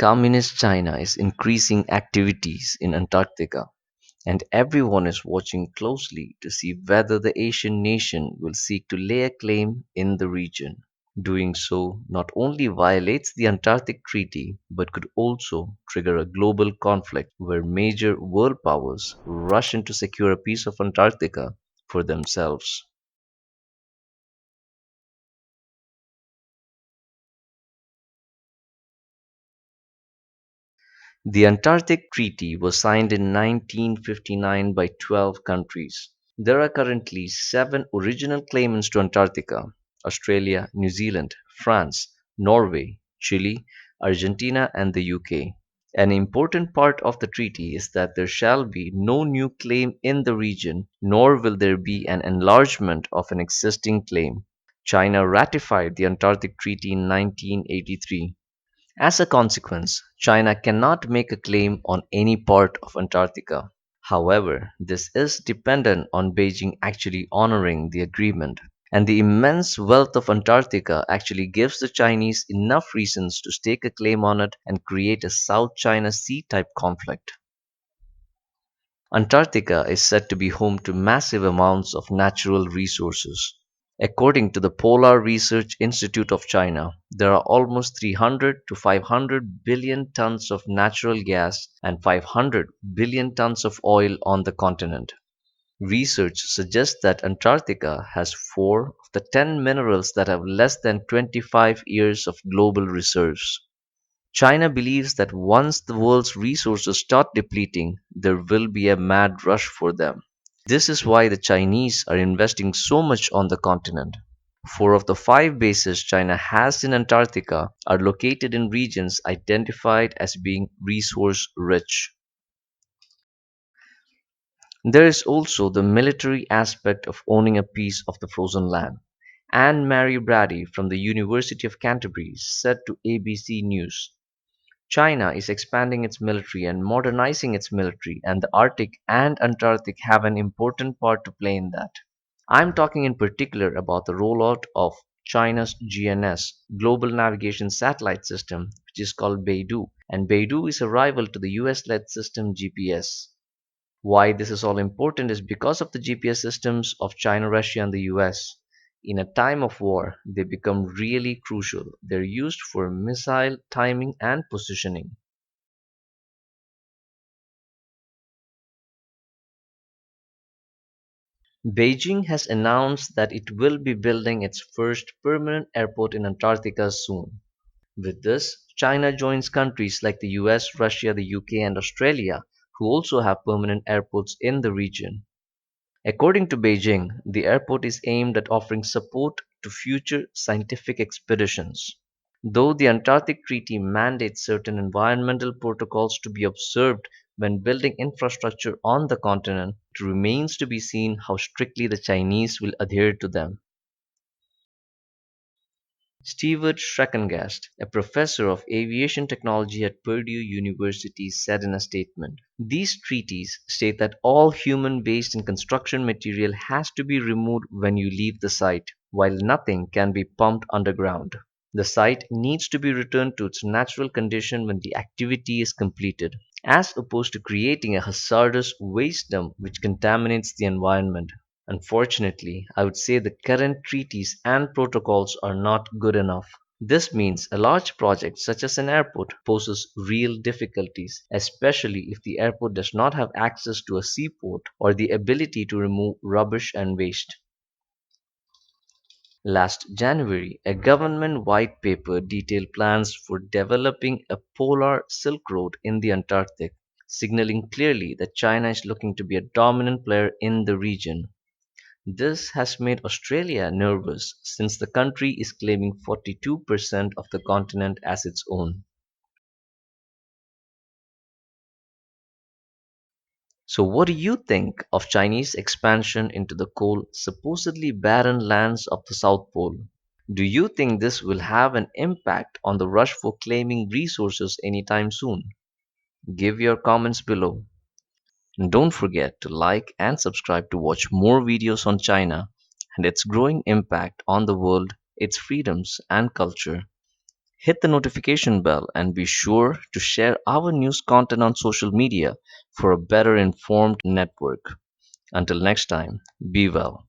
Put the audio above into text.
Communist China is increasing activities in Antarctica, and everyone is watching closely to see whether the Asian nation will seek to lay a claim in the region. Doing so not only violates the Antarctic Treaty but could also trigger a global conflict where major world powers rush in to secure a piece of Antarctica for themselves. The Antarctic Treaty was signed in 1959 by 12 countries. There are currently seven original claimants to Antarctica: Australia, New Zealand, France, Norway, Chile, Argentina, and the UK. An important part of the treaty is that there shall be no new claim in the region, nor will there be an enlargement of an existing claim. China ratified the Antarctic Treaty in 1983. As a consequence, China cannot make a claim on any part of Antarctica. However, this is dependent on Beijing actually honoring the agreement. And the immense wealth of Antarctica actually gives the Chinese enough reasons to stake a claim on it and create a South China Sea type conflict. Antarctica is said to be home to massive amounts of natural resources. According to the Polar Research Institute of China, there are almost 300 to 500 billion tons of natural gas and 500 billion tons of oil on the continent. Research suggests that Antarctica has four of the 10 minerals that have less than 25 years of global reserves. China believes that once the world's resources start depleting, there will be a mad rush for them. This is why the Chinese are investing so much on the continent. Four of the five bases China has in Antarctica are located in regions identified as being resource rich. There is also the military aspect of owning a piece of the frozen land. Anne Marie Brady from the University of Canterbury said to ABC News, China is expanding its military and modernizing its military, and the Arctic and Antarctic have an important part to play in that. I'm talking in particular about the rollout of China's GNS, Global Navigation Satellite System, which is called Beidou, and Beidou is a rival to the US led system GPS. Why this is all important is because of the GPS systems of China, Russia, and the US. In a time of war, they become really crucial. They're used for missile timing and positioning. Beijing has announced that it will be building its first permanent airport in Antarctica soon. With this, China joins countries like the US, Russia, the UK, and Australia, who also have permanent airports in the region. According to Beijing, the airport is aimed at offering support to future scientific expeditions. Though the Antarctic Treaty mandates certain environmental protocols to be observed when building infrastructure on the continent, it remains to be seen how strictly the Chinese will adhere to them. Stewart Schreckengast, a professor of aviation technology at Purdue University, said in a statement, these treaties state that all human waste and construction material has to be removed when you leave the site, while nothing can be pumped underground. The site needs to be returned to its natural condition when the activity is completed, as opposed to creating a hazardous waste dump which contaminates the environment. Unfortunately, I would say the current treaties and protocols are not good enough. This means a large project such as an airport poses real difficulties, especially if the airport does not have access to a seaport or the ability to remove rubbish and waste. Last January, a government white paper detailed plans for developing a polar Silk Road in the Antarctic, signaling clearly that China is looking to be a dominant player in the region. This has made Australia nervous since the country is claiming 42% of the continent as its own. So, what do you think of Chinese expansion into the cold, supposedly barren lands of the South Pole? Do you think this will have an impact on the rush for claiming resources anytime soon? Give your comments below. And don't forget to like and subscribe to watch more videos on China and its growing impact on the world, its freedoms and culture. Hit the notification bell and be sure to share our news content on social media for a better informed network. Until next time, be well.